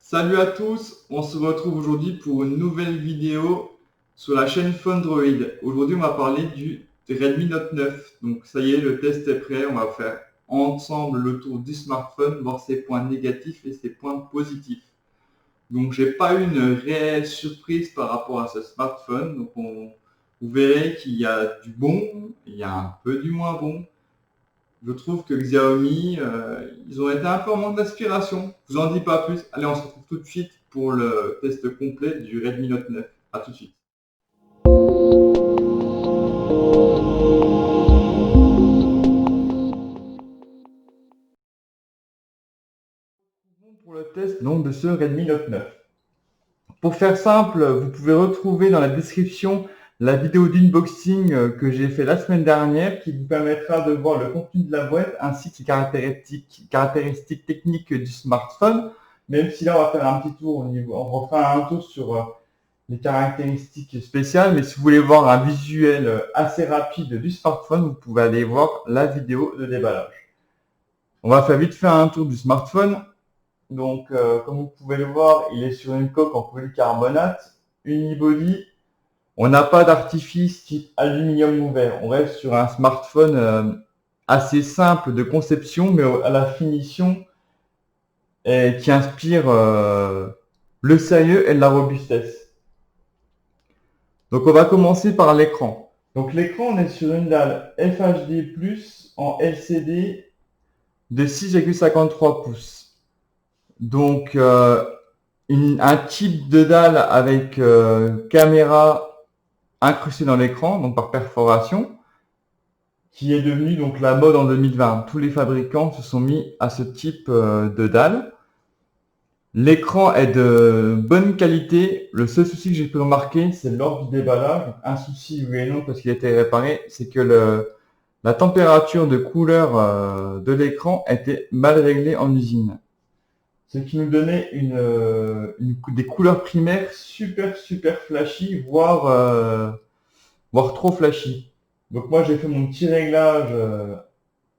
Salut à tous, on se retrouve aujourd'hui pour une nouvelle vidéo sur la chaîne Fundroid. Aujourd'hui, on va parler du Redmi Note 9. Donc ça y est, le test est prêt. On va faire ensemble le tour du smartphone, voir ses points négatifs et ses points positifs. Donc j'ai pas eu une réelle surprise par rapport à ce smartphone. Donc vous verrez qu'il y a du bon, il y a un peu du moins bon. Je trouve que Xiaomi, ils ont été un peu en manque d'inspiration. Je vous en dis pas plus. Allez, on se retrouve tout de suite pour le test complet du Redmi Note 9. A tout de suite. Pour le test donc, de ce Redmi Note 9. Pour faire simple, vous pouvez retrouver dans la description la vidéo d'unboxing que j'ai fait la semaine dernière qui vous permettra de voir le contenu de la boîte ainsi que les caractéristiques techniques du smartphone. Même si là on va faire un petit tour on refera un tour sur les caractéristiques spéciales, mais si vous voulez voir un visuel assez rapide du smartphone, vous pouvez aller voir la vidéo de déballage. On va faire vite faire un tour du smartphone. Donc, comme vous pouvez le voir, il est sur une coque en polycarbonate, unibody. On n'a pas d'artifice type aluminium ouvert. On reste sur un smartphone assez simple de conception, mais à la finition qui inspire le sérieux et la robustesse. Donc, on va commencer par l'écran. Donc, l'écran, on est sur une dalle FHD+ en LCD de 6,53 pouces. Donc, un type de dalle avec caméra incrustée dans l'écran, donc par perforation, qui est devenu donc la mode en 2020. Tous les fabricants se sont mis à ce type de dalle. L'écran est de bonne qualité. Le seul souci que j'ai pu remarquer, c'est lors du déballage. Un souci, oui et non, parce qu'il a été réparé, c'est que la température de couleur de l'écran était mal réglée en usine. Ce qui nous donnait des couleurs primaires super flashy, voire trop flashy. Donc moi j'ai fait mon petit réglage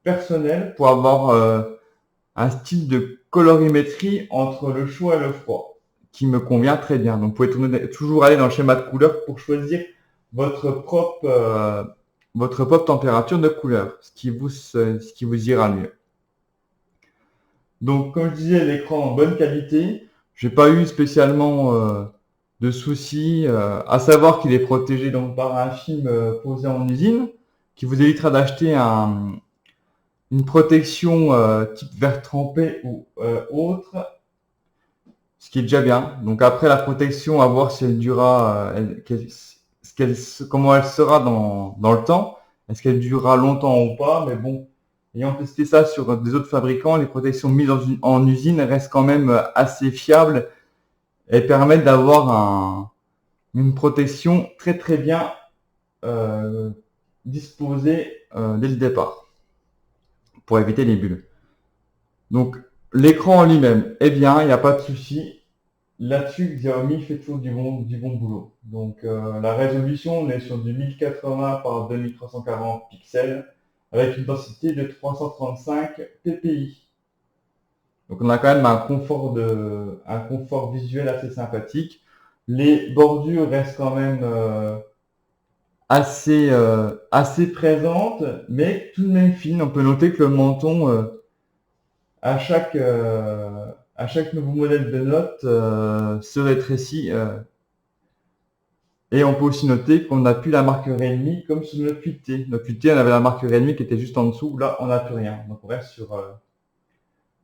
personnel pour avoir un style de colorimétrie entre le chaud et le froid, qui me convient très bien. Donc vous pouvez toujours aller dans le schéma de couleur pour choisir votre propre température de couleur, ce qui vous ira mieux. Donc, comme je disais, l'écran en bonne qualité. J'ai pas eu spécialement de soucis. À savoir qu'il est protégé donc par un film posé en usine, qui vous évitera d'acheter une protection type verre trempé ou autre, ce qui est déjà bien. Donc après la protection, à voir si elle durera, comment elle sera dans le temps. Est-ce qu'elle durera longtemps ou pas? Mais bon. Ayant testé ça sur des autres fabricants, les protections mises en usine restent quand même assez fiables et permettent d'avoir une protection très bien disposée dès le départ pour éviter les bulles. Donc l'écran en lui-même est bien, il n'y a pas de souci. Là-dessus, Xiaomi fait toujours du bon boulot. Donc la résolution, on est sur du 1080 par 2340 pixels avec une densité de 335 ppi. Donc on a quand même un confort visuel assez sympathique. Les bordures restent quand même assez présentes, mais tout de même fines. On peut noter que le menton à chaque nouveau modèle de note se rétrécit. Et on peut aussi noter qu'on n'a plus la marque Redmi comme sur notre 8T. Notre 8T, on avait la marque Redmi qui était juste en dessous. Là, on n'a plus rien. Donc on reste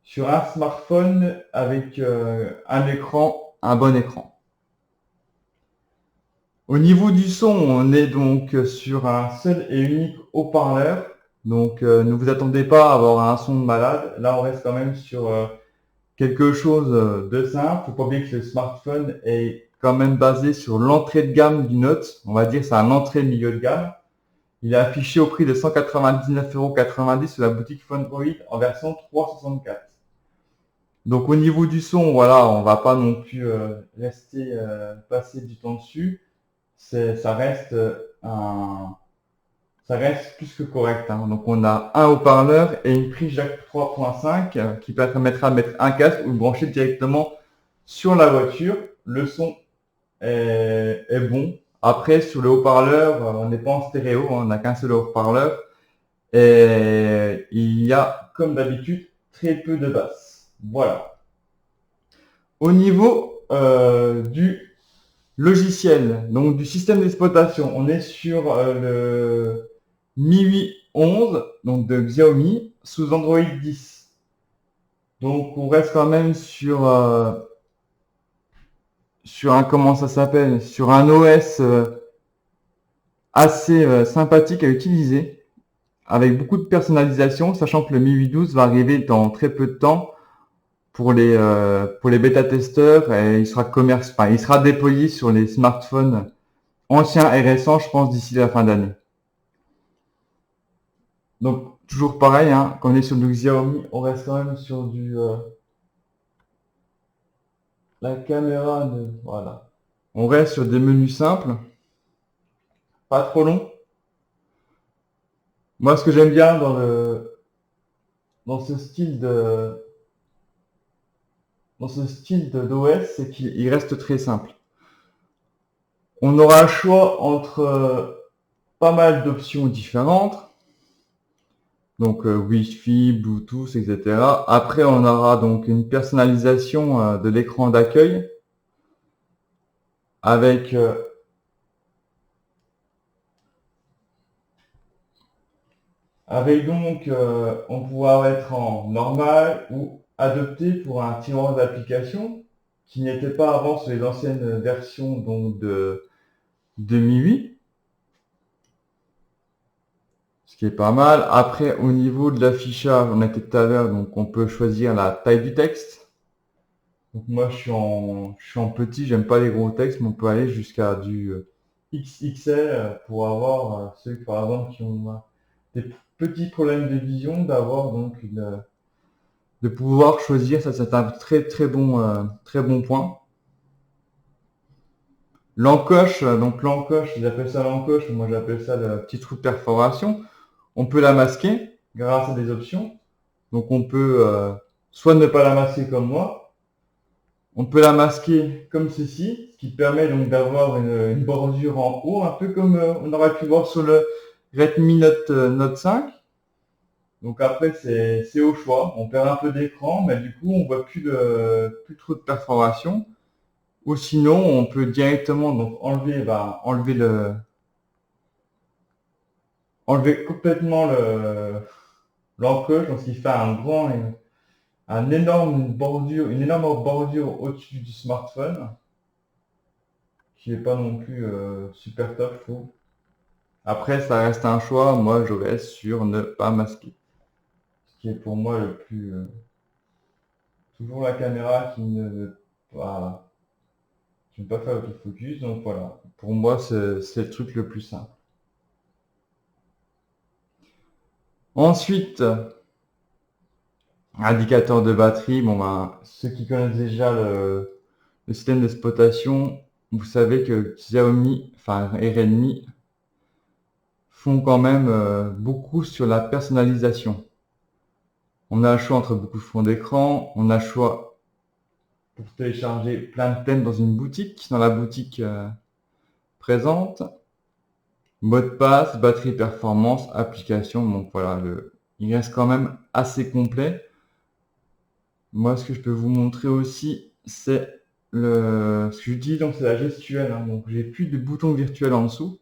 sur un smartphone avec un bon écran. Au niveau du son, on est donc sur un seul et unique haut-parleur. Donc ne vous attendez pas à avoir un son de malade. Là, on reste quand même sur quelque chose de simple. Faut pas oublier que le smartphone est quand même basé sur l'entrée de gamme du Note. On va dire que c'est un entrée milieu de gamme. Il est affiché au prix de 199,90 € sur la boutique Fundroid en version 364. Donc au niveau du son, voilà, on va pas non plus rester passer du temps dessus. Ça reste plus que correct. Hein. Donc on a un haut-parleur et une prise jack 3.5 qui permettra de mettre un casque ou de brancher directement Sur la voiture, le son est bon. Après, sur le haut-parleur, on n'est pas en stéréo, hein, on n'a qu'un seul haut-parleur. Et il y a, comme d'habitude, très peu de basse. Voilà. Au niveau du logiciel, donc du système d'exploitation, on est sur le MIUI 11, donc de Xiaomi, sous Android 10. Donc on reste quand même sur comment ça s'appelle, sur un OS assez sympathique à utiliser, avec beaucoup de personnalisation, sachant que le MIUI 12 va arriver dans très peu de temps pour les bêta-testeurs et il sera déployé sur les smartphones anciens et récents, je pense, d'ici la fin d'année. Donc, toujours pareil, hein, quand on est sur du Xiaomi, on reste quand même sur la caméra voilà. On reste sur des menus simples, pas trop longs. Moi, ce que j'aime bien dans ce style d'OS, c'est qu'il reste très simple. On aura le choix entre pas mal d'options différentes. Donc Wi-Fi, Bluetooth, etc. Après, on aura donc une personnalisation de l'écran d'accueil avec donc on pourra être en normal ou adopté pour un tiroir d'application qui n'était pas avant sur les anciennes versions donc de MIUI. Ce qui est pas mal. Après, au niveau de l'affichage, on était tout à l'heure, donc on peut choisir la taille du texte. Donc moi, je suis en petit, j'aime pas les gros textes, mais on peut aller jusqu'à du XXL pour avoir ceux, par exemple, qui ont des petits problèmes de vision, d'avoir donc de pouvoir choisir. Ça, c'est un très bon point. L'encoche, donc l'encoche, ils appellent ça l'encoche, moi j'appelle ça le petit trou de perforation. On peut la masquer grâce à des options. Donc on peut soit ne pas la masquer comme moi, on peut la masquer comme ceci, ce qui permet donc d'avoir une bordure en haut, un peu comme on aurait pu voir sur le Redmi Note 5. Donc après c'est au choix, on perd un peu d'écran, mais du coup on voit plus trop de perforation. Ou sinon on peut directement donc enlever complètement l'encoche, donc ce qui fait une énorme bordure au-dessus du smartphone, qui n'est pas non plus super top, je trouve. Après, ça reste un choix. Moi, je reste sur ne pas masquer. Ce qui est pour moi le plus... toujours la caméra qui ne veut pas faire l'autofocus. Donc voilà, pour moi, c'est le truc le plus simple. Ensuite, indicateur de batterie. Bon, ben, ceux qui connaissent déjà le système d'exploitation, vous savez que Xiaomi, et Redmi font quand même beaucoup sur la personnalisation. On a le choix entre beaucoup de fonds d'écran, on a le choix pour télécharger plein de thèmes dans la boutique présente. Mot de passe, batterie performance, application, donc voilà, il reste quand même assez complet. Moi, ce que je peux vous montrer aussi, c'est ce que j'utilise, donc c'est la gestuelle, hein. Donc j'ai plus de boutons virtuels en dessous.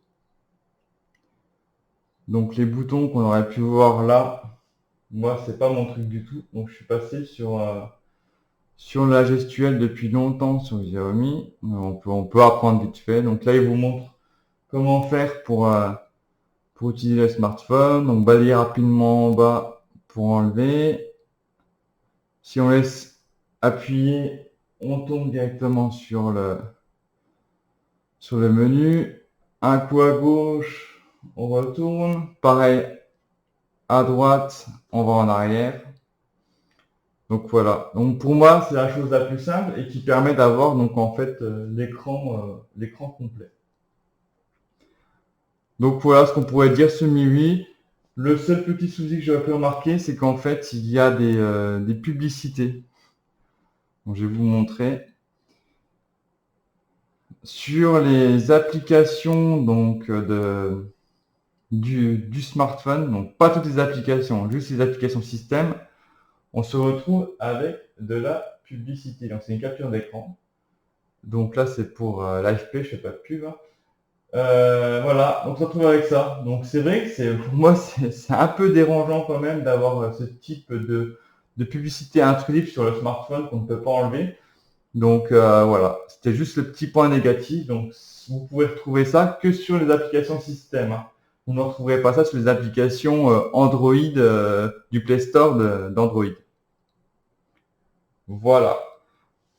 Donc les boutons qu'on aurait pu voir là, moi c'est pas mon truc du tout. Donc je suis passé sur la gestuelle depuis longtemps sur Xiaomi. On peut apprendre vite fait. Donc là il vous montre comment faire pour utiliser le smartphone. Donc balayer rapidement en bas pour enlever. Si on laisse appuyer, on tombe directement sur le menu. Un coup à gauche, on retourne. Pareil, à droite, on va en arrière. Donc voilà. Donc pour moi, c'est la chose la plus simple et qui permet d'avoir donc en fait l'écran complet. Donc voilà ce qu'on pourrait dire sur MIUI. Le seul petit souci que j'aurais pu remarquer, c'est qu'en fait, il y a des publicités. Donc, je vais vous montrer. sur les applications donc du smartphone, donc pas toutes les applications, juste les applications système, on se retrouve avec de la publicité. Donc c'est une capture d'écran. Donc là c'est pour l'AFP, je fais pas de pub, hein. Voilà, donc on se retrouve avec ça. Donc c'est vrai que pour moi c'est un peu dérangeant quand même d'avoir ce type de publicité intrusive sur le smartphone qu'on ne peut pas enlever. Donc voilà, c'était juste le petit point négatif. Donc vous pouvez retrouver ça que sur les applications système, hein. Vous ne retrouverez pas ça sur les applications Android du Play Store d'Android. Voilà.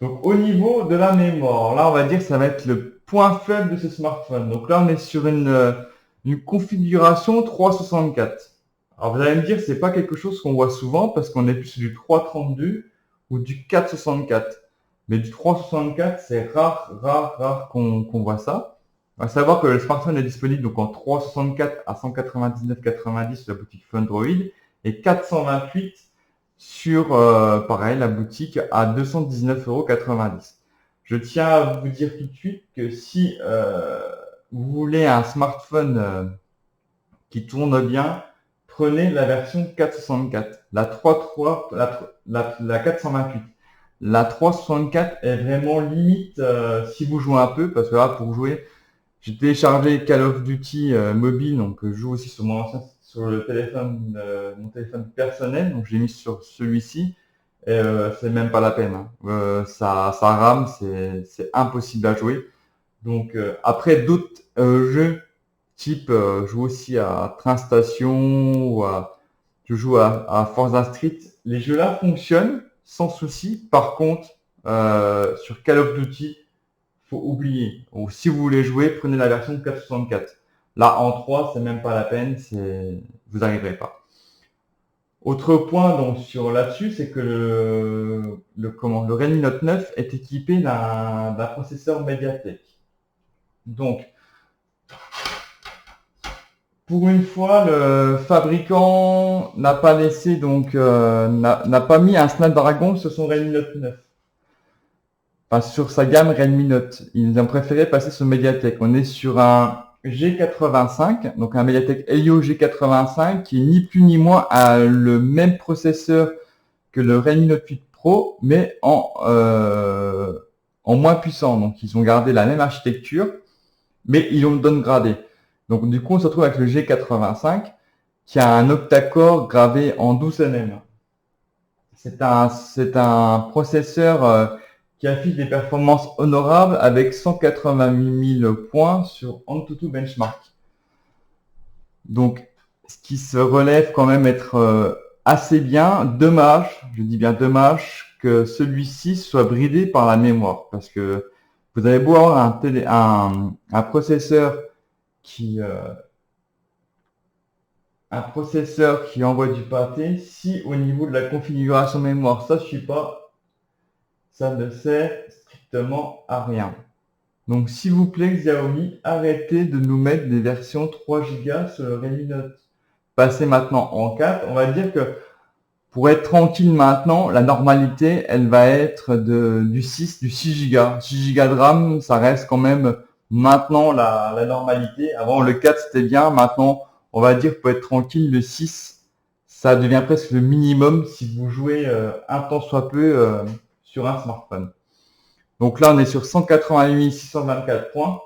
Donc au niveau de la mémoire, là on va dire que ça va être le point faible de ce smartphone. Donc là on est sur une configuration 364. Alors vous allez me dire c'est pas quelque chose qu'on voit souvent parce qu'on est plus sur du 332 ou du 464. Mais du 364 c'est rare qu'on voit ça. À savoir que le smartphone est disponible donc en 364 à 199,90 sur la boutique Fundroid et 428 sur, pareil, la boutique à 219,90 €. Je tiens à vous dire tout de suite que si vous voulez un smartphone qui tourne bien, prenez la version 464, la 3.3, la 428. La 364 est vraiment limite si vous jouez un peu, parce que là, pour jouer, j'ai téléchargé Call of Duty mobile, donc je joue aussi sur sur le téléphone, mon téléphone personnel, donc j'ai mis sur celui-ci. Et c'est même pas la peine, hein. Ça rame, c'est impossible à jouer. Donc après d'autres jeux type, je joue aussi à Train Station ou je joue à Forza Street. Les jeux là fonctionnent sans souci. Par contre, sur Call of Duty, faut oublier. Ou si vous voulez jouer, prenez la version 464. Là, en 3, c'est même pas la peine, vous n'arriverez pas. Autre point donc sur là-dessus, c'est que le Redmi Note 9 est équipé d'un processeur Mediatek. Donc, pour une fois, le fabricant n'a pas laissé n'a pas mis un Snapdragon sur son Redmi Note 9. Enfin, sur sa gamme Redmi Note. Ils ont préféré passer sur Mediatek. On est sur un G85, donc un Mediatek Helio G85 qui ni plus ni moins a le même processeur que le Redmi Note 8 Pro, mais en moins puissant. Donc ils ont gardé la même architecture, mais ils l'ont downgradé. Donc du coup on se retrouve avec le G85 qui a un octa-core gravé en 12 nm. C'est un processeur qui affiche des performances honorables avec 188 000 points sur AnTuTu Benchmark. Donc, ce qui se relève quand même être assez bien. Dommage, je dis bien dommage, que celui-ci soit bridé par la mémoire. Parce que vous avez beau avoir un processeur qui envoie du pâté, si au niveau de la configuration mémoire ça ne suit pas, ça ne sert strictement à rien. Donc s'il vous plaît Xiaomi, arrêtez de nous mettre des versions 3 Go sur le Redmi Note. Passez maintenant en 4. On va dire que pour être tranquille maintenant, la normalité, elle va être du 6 Go. 6 Go de RAM, ça reste quand même maintenant la normalité. Avant le 4 c'était bien, maintenant on va dire pour être tranquille, le 6, ça devient presque le minimum si vous jouez un tant soit peu sur un smartphone. Donc là, on est sur 188 624 points,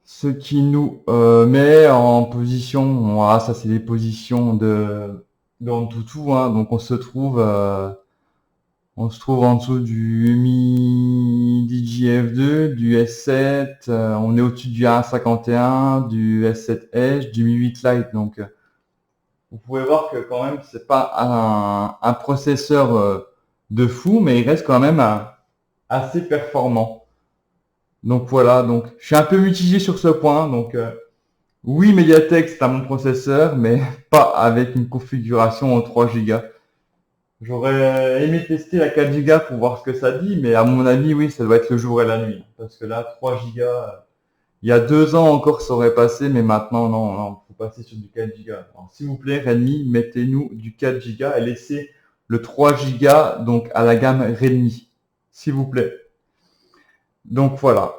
ce qui nous met en position, voilà, ça c'est les positions de AnTuTu, hein, donc on se trouve en dessous du Mi DJI-F2, du S7, on est au-dessus du A51, du S7 Edge, du Mi 8 Lite, donc vous pouvez voir que quand même c'est pas un processeur de fou, mais il reste quand même assez performant. Donc voilà, donc je suis un peu mitigé sur ce point. Donc oui, Mediatek c'est un bon processeur, mais pas avec une configuration en 3 Go. J'aurais aimé tester la 4 Go pour voir ce que ça dit, mais à mon avis, oui, ça doit être le jour et la nuit. Parce que là, 3 Go, il y a 2 ans encore ça aurait passé, mais maintenant, non, faut passer sur du 4 Go. Alors, s'il vous plaît, Redmi, mettez-nous du 4 Go et laissez le 3 Go donc à la gamme Redmi, s'il vous plaît. Donc voilà.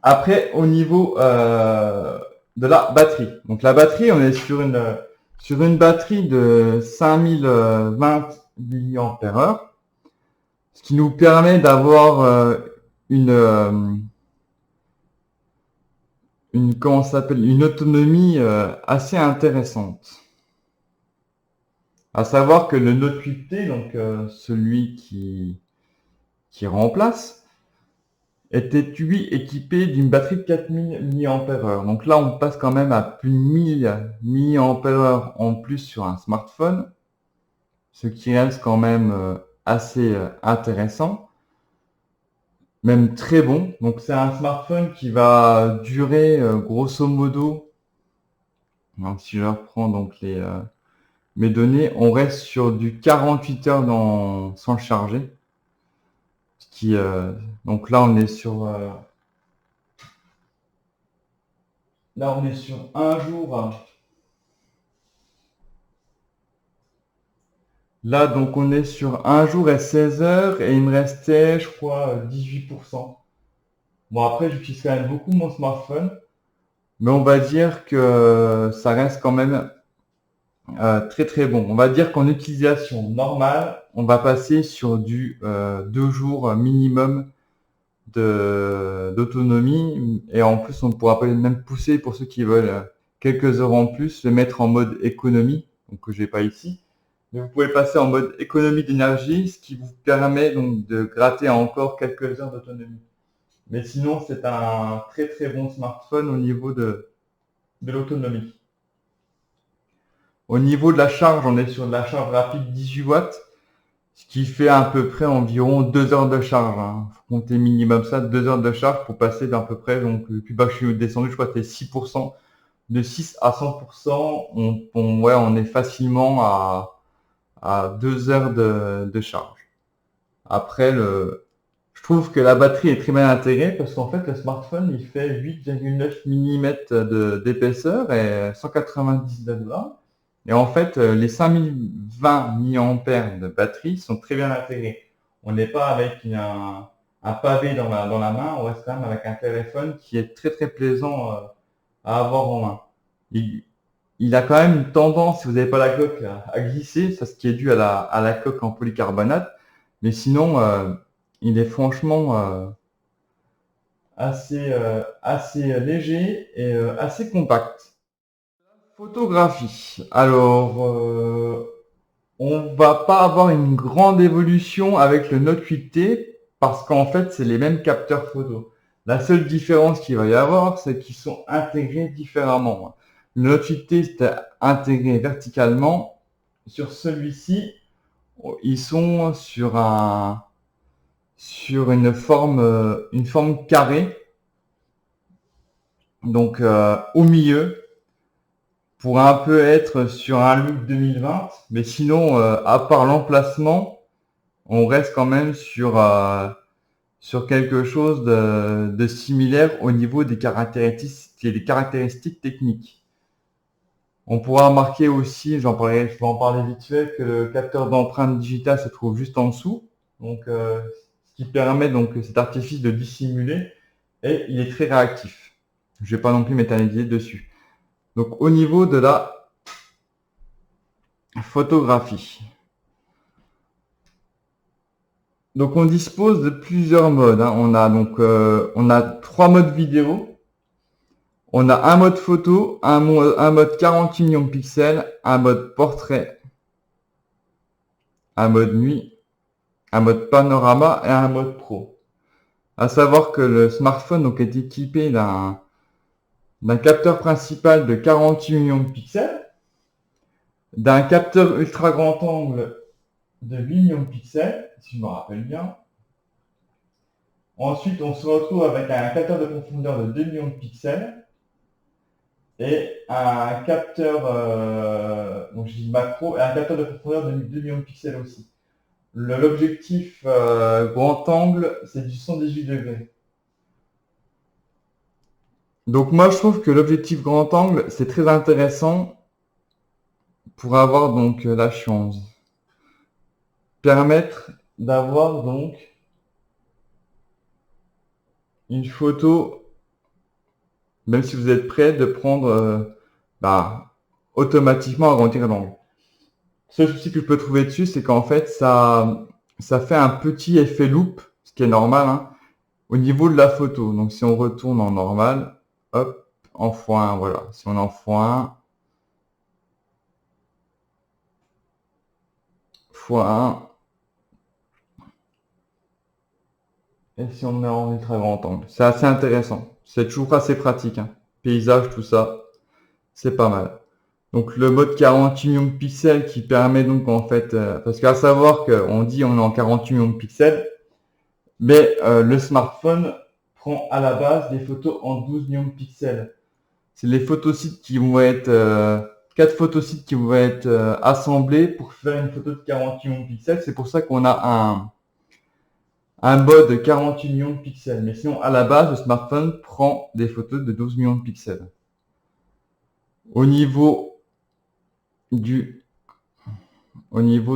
Après, au niveau de la batterie. Donc la batterie, on est sur une batterie de 5020 mAh, ce qui nous permet d'avoir une, euh, comment ça s'appelle, une autonomie assez intéressante. À savoir que le Note 8T, donc celui qui remplace, était lui équipé d'une batterie de 4000 mAh. Donc là, on passe quand même à plus de 1000 mAh en plus sur un smartphone, ce qui reste quand même assez intéressant, même très bon. Donc c'est un smartphone qui va durer grosso modo, donc si je reprends donc mes données, on reste sur du 48 heures sans le charger. Ce qui, donc là on est sur un jour. Là, donc, on est sur un jour et 16 heures et il me restait, je crois, 18%. Bon, après, j'utilise quand même beaucoup mon smartphone, mais on va dire que ça reste quand même très très bon. On va dire qu'en utilisation normale, on va passer sur du 2 jours minimum d'autonomie et en plus, on pourra même pousser pour ceux qui veulent quelques heures en plus, le mettre en mode économie, donc que j'ai pas ici. Mais vous pouvez passer en mode économie d'énergie, ce qui vous permet donc de gratter encore quelques heures d'autonomie. Mais sinon, c'est un très très bon smartphone au niveau de l'autonomie. Au niveau de la charge, on est sur de la charge rapide 18 watts, ce qui fait à peu près environ 2 heures de charge. Il faut compter minimum ça, 2 heures de charge pour passer d'à peu près, donc le plus bas que je suis descendu, je crois que c'était 6%. De 6 à 100%, on est facilement à 2 heures de charge. Après, je trouve que la batterie est très bien intégrée parce qu'en fait, le smartphone, il fait 8,9 mm d'épaisseur et 199 grammes. Et en fait, les 5020 mAh de batterie sont très bien intégrés. On n'est pas avec un pavé dans la main, on reste quand même avec un téléphone qui est très très plaisant à avoir en main. Il, il a quand même une tendance, si vous n'avez pas la coque, à glisser, ça ce qui est dû à la coque en polycarbonate. Mais sinon, il est franchement assez léger et assez compact. Photographie. Alors, on va pas avoir une grande évolution avec le Note 8T parce qu'en fait, c'est les mêmes capteurs photo. La seule différence qu'il va y avoir, c'est qu'ils sont intégrés différemment. Le Note 8T, c'est intégré verticalement. Sur celui-ci, ils sont sur une forme carrée, donc au milieu, pour un peu être sur un look 2020, mais sinon, à part l'emplacement, on reste quand même sur quelque chose de similaire au niveau des caractéristiques techniques. On pourra remarquer aussi, je vais en parler vite fait, que le capteur d'empreinte digitale se trouve juste en dessous, donc ce qui permet donc cet artifice de dissimuler, et il est très réactif. Je vais pas non plus m'éterniser dessus. Donc au niveau de la photographie. Donc on dispose de plusieurs modes. On a 3 modes vidéo. On a un mode photo, un mode 48 millions de pixels, un mode portrait, un mode nuit, un mode panorama et un mode pro. À savoir que le smartphone donc, est équipé d'un capteur principal de 48 millions de pixels, d'un capteur ultra grand angle de 8 millions de pixels, si je me rappelle bien. Ensuite, on se retrouve avec un capteur de profondeur de 2 millions de pixels et un capteur, donc je dis macro, et un capteur de profondeur de 2 millions de pixels aussi. L'objectif grand angle, c'est du 118 degrés. Donc moi, je trouve que l'objectif grand angle, c'est très intéressant pour avoir donc la chance. Permettre d'avoir donc une photo, même si vous êtes prêt, de prendre automatiquement agrandir l'angle. Le seul souci que je peux trouver dessus, c'est qu'en fait, ça fait un petit effet loupe, ce qui est normal, hein, au niveau de la photo. Donc si on retourne en normal, hop, en x1, voilà. Si on est en x1, x1, et si on met en ultra grand angle. C'est assez intéressant. C'est toujours assez pratique, hein. Paysage, tout ça, c'est pas mal. Donc le mode 48 millions de pixels qui permet donc en fait, parce qu'à savoir qu'on dit on est en 48 millions de pixels, mais le smartphone prend à la base des photos en 12 millions de pixels. C'est les photosites qui vont être 4 photosites qui vont être assemblés pour faire une photo de 48 millions de pixels. C'est pour ça qu'on a un mode de 48 millions de pixels. Mais sinon, à la base, le smartphone prend des photos de 12 millions de pixels. Au niveau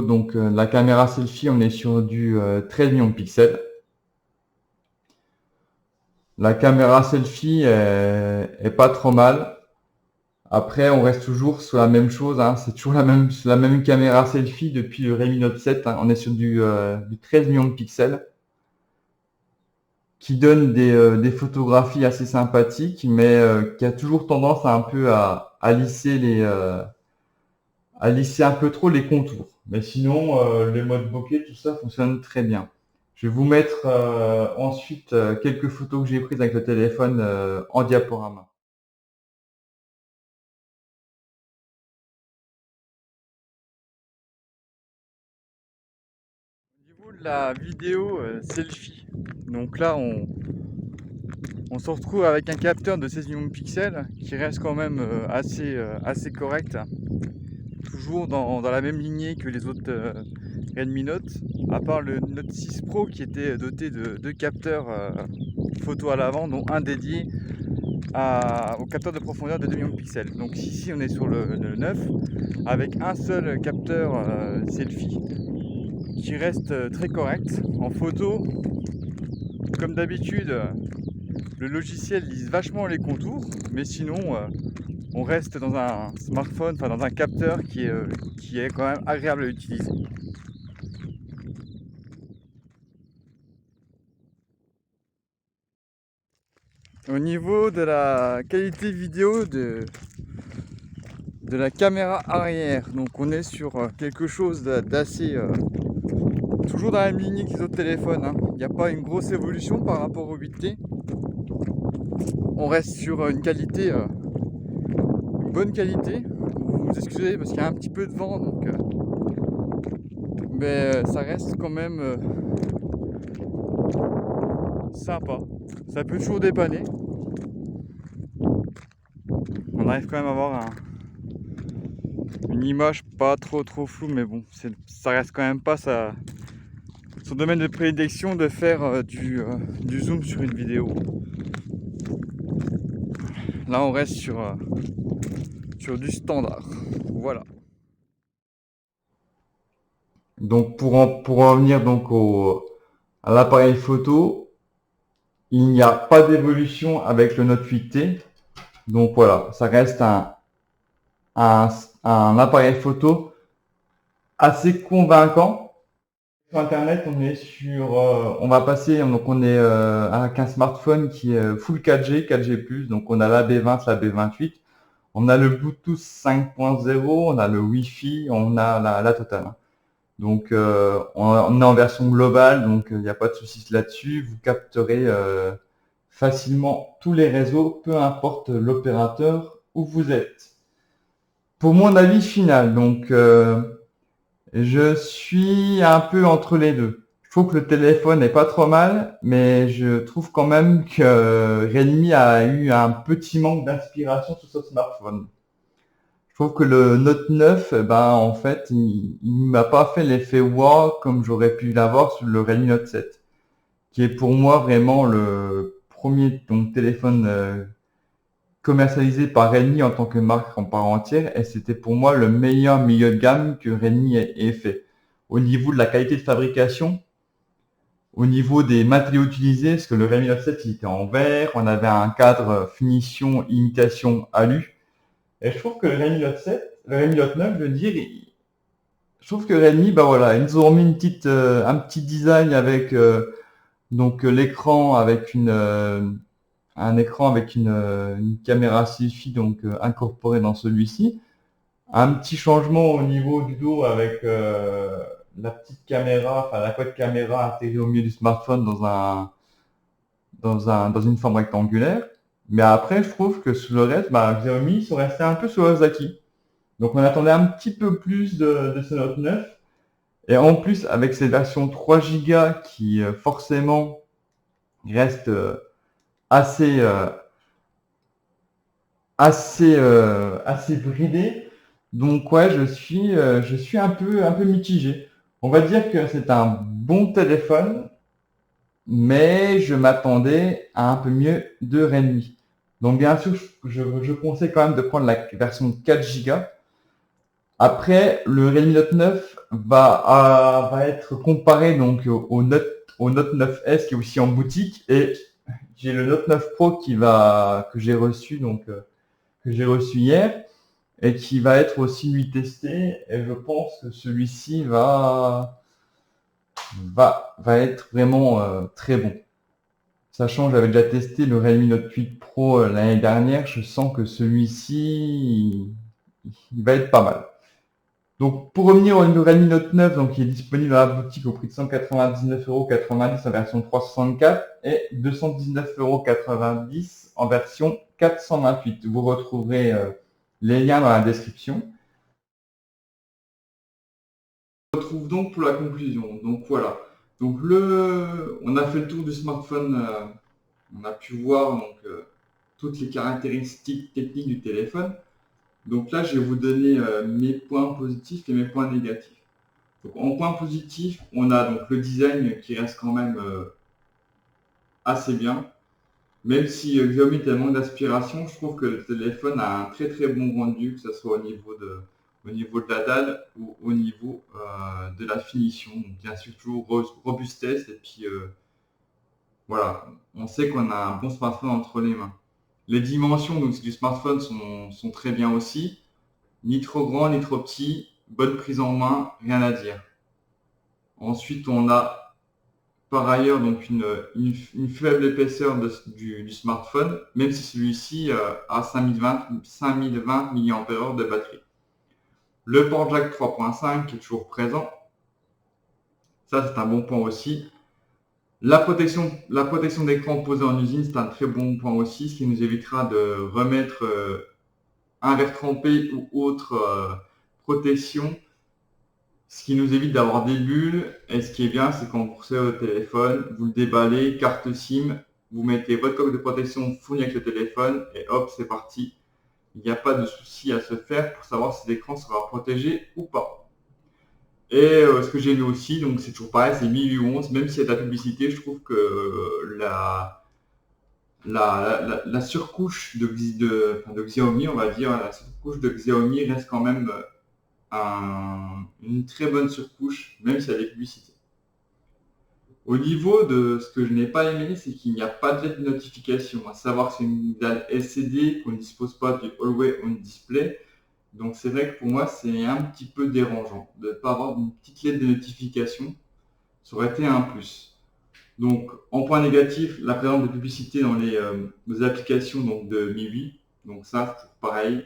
donc la caméra selfie, on est sur du 13 millions de pixels. La caméra selfie est pas trop mal. Après, on reste toujours sur la même chose, hein. C'est toujours la même caméra selfie depuis le Redmi Note 7, hein. On est sur du 13 millions de pixels qui donne des photographies assez sympathiques, mais qui a toujours tendance un peu à lisser à lisser un peu trop les contours. Mais sinon, les modes bokeh, tout ça fonctionne très bien. Je vais vous mettre ensuite quelques photos que j'ai prises avec le téléphone en diaporama. Au niveau de la vidéo selfie, donc là on se retrouve avec un capteur de 16 millions de pixels qui reste quand même assez correct. Toujours dans la même lignée que les autres Redmi Note, à part le Note 6 Pro qui était doté de deux capteurs photo à l'avant, dont un dédié au capteur de profondeur de 2 millions de pixels. Donc ici on est sur le 9 avec un seul capteur selfie qui reste très correct. En photo, comme d'habitude, le logiciel lise vachement les contours, mais sinon on reste dans un smartphone, enfin dans un capteur qui est quand même agréable à utiliser. Au niveau de la qualité vidéo de la caméra arrière, donc on est sur quelque chose d'assez toujours dans la même lignée que les autres téléphones, hein. Il n'y a pas une grosse évolution par rapport au 8T. On reste sur une qualité, une bonne qualité. Vous excusez parce qu'il y a un petit peu de vent, donc mais ça reste quand même sympa. Ça peut toujours dépanner. On arrive quand même à avoir une image pas trop floue, mais bon, ça reste quand même pas son domaine de prédilection de faire du zoom sur une vidéo. Là on reste sur du standard. Voilà. Donc pour en revenir donc à l'appareil photo, il n'y a pas d'évolution avec le Note 8T. Donc voilà, ça reste un appareil photo assez convaincant. Sur Internet, on va passer, donc on est avec un smartphone qui est full 4G, 4G+, donc on a la B20, la B28, on a le Bluetooth 5.0, on a le Wi-Fi, on a la totale. Donc on est en version globale, donc il n'y a pas de soucis là-dessus. Vous capterez facilement tous les réseaux, peu importe l'opérateur où vous êtes. Pour mon avis final, donc je suis un peu entre les deux. Je trouve que le téléphone est pas trop mal, mais je trouve quand même que Redmi a eu un petit manque d'inspiration sur ce smartphone. Je trouve que le Note 9, en fait, il m'a pas fait l'effet wow comme j'aurais pu l'avoir sur le Redmi Note 7, qui est pour moi vraiment le premier téléphone commercialisé par Redmi en tant que marque en part entière, et c'était pour moi le meilleur milieu de gamme que Redmi ait fait. Au niveau de la qualité de fabrication, au niveau des matériaux utilisés, parce que le Redmi Note 7 il était en verre, on avait un cadre finition imitation alu. Et je trouve que le Redmi Note 7, le Redmi Note 9, je veux dire, je trouve que Redmi, bah voilà, ils nous ont remis un petit design avec donc l'écran avec un écran avec une caméra selfie donc incorporée dans celui-ci. Un petit changement au niveau du dos avec la petite caméra, enfin la quad caméra intégrée au milieu du smartphone dans une forme rectangulaire. Mais après, je trouve que sur le reste, bah, Xiaomi sont restés un peu sur leurs acquis. Donc on attendait un petit peu plus de ce Note 9. Et en plus, avec cette version 3 Go qui forcément reste assez, assez bridée. Donc ouais, je suis un peu mitigé. On va dire que c'est un bon téléphone, mais je m'attendais à un peu mieux de Redmi. Donc bien sûr, je conseille quand même de prendre la version 4 Go. Après, le Redmi Note 9 va être comparé donc au Note 9S qui est aussi en boutique et j'ai le Note 9 Pro que j'ai reçu que j'ai reçu hier et qui va être aussi lui testé et je pense que celui-ci va être vraiment très bon. Sachant que j'avais déjà testé le Redmi Note 8 Pro l'année dernière, je sens que celui-ci il va être pas mal. Donc pour revenir au Redmi Note 9, donc il est disponible dans la boutique au prix de 199,90 € en version 364 et 219,90 € en version 428. Vous retrouverez les liens dans la description. On se retrouve donc pour la conclusion. Donc voilà. Donc on a fait le tour du smartphone. On a pu voir toutes les caractéristiques techniques du téléphone. Donc là, je vais vous donner mes points positifs et mes points négatifs. Donc, en point positif, on a donc le design qui reste quand même assez bien. Même si Xiaomi a manque d'aspiration, je trouve que le téléphone a un très très bon rendu, que ce soit au niveau de la dalle ou au niveau de la finition. Donc, bien sûr, toujours robustesse et puis voilà, on sait qu'on a un bon smartphone entre les mains. Les dimensions donc, du smartphone sont très bien aussi. Ni trop grand, ni trop petit, bonne prise en main, rien à dire. Ensuite, on a par ailleurs donc une faible épaisseur du smartphone, même si celui-ci a 5020 mAh de batterie. Le port jack 3.5 qui est toujours présent, ça c'est un bon point aussi. La protection d'écran posée en usine, c'est un très bon point aussi, ce qui nous évitera de remettre un verre trempé ou autre protection, ce qui nous évite d'avoir des bulles. Et ce qui est bien, c'est quand vous recevez votre téléphone, vous le déballez, carte SIM, vous mettez votre coque de protection fournie avec le téléphone et hop, c'est parti. Il n'y a pas de souci à se faire pour savoir si l'écran sera protégé ou pas. Et ce que j'ai vu aussi, donc c'est toujours pareil, c'est 1011, même s'il y a de la publicité, je trouve que la surcouche de Xiaomi, on va dire, la surcouche de Xiaomi reste quand même une très bonne surcouche, même s'il y a des publicités. Au niveau de ce que je n'ai pas aimé, c'est qu'il n'y a pas de LED de notification, à savoir que c'est une dalle LCD qu'on ne dispose pas du Always On Display. Donc c'est vrai que pour moi c'est un petit peu dérangeant de ne pas avoir une petite LED de notification. Ça aurait été un plus. Donc en point négatif, la présence de publicité dans les applications donc, de MIUI. Donc ça, c'est pareil.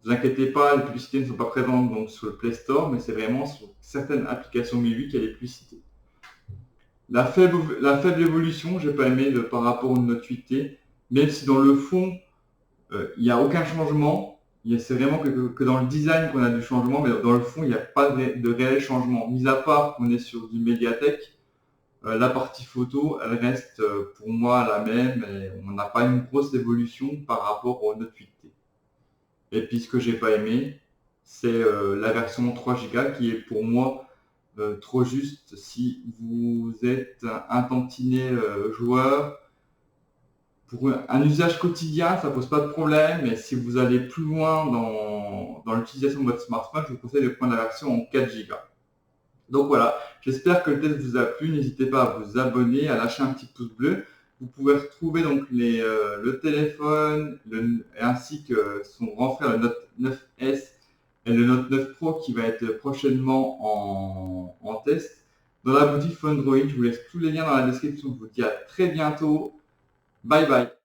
Ne vous inquiétez pas, les publicités ne sont pas présentes donc, sur le Play Store, mais c'est vraiment sur certaines applications MIUI qu'il y a des publicités. La faible évolution, j'ai pas aimé par rapport au Note 8T, même si dans le fond, il n'y a aucun changement. C'est vraiment que dans le design qu'on a du changement, mais dans le fond, il n'y a pas de réel changement. Mis à part qu'on est sur du Mediatek, la partie photo, elle reste pour moi la même et on n'a pas une grosse évolution par rapport au Note 8T. Et puis ce que j'ai pas aimé, c'est la version 3 Go qui est pour moi trop juste si vous êtes un tantinet joueur. Pour un usage quotidien, ça pose pas de problème, mais si vous allez plus loin dans l'utilisation de votre smartphone, je vous conseille de prendre la version en 4 Go. Donc voilà, j'espère que le test vous a plu. N'hésitez pas à vous abonner, à lâcher un petit pouce bleu. Vous pouvez retrouver donc le téléphone ainsi que son grand frère, le Note 9S et le Note 9 Pro qui va être prochainement en test dans la boutique Phone Android. Je vous laisse tous les liens dans la description. Je vous dis à très bientôt. Bye bye.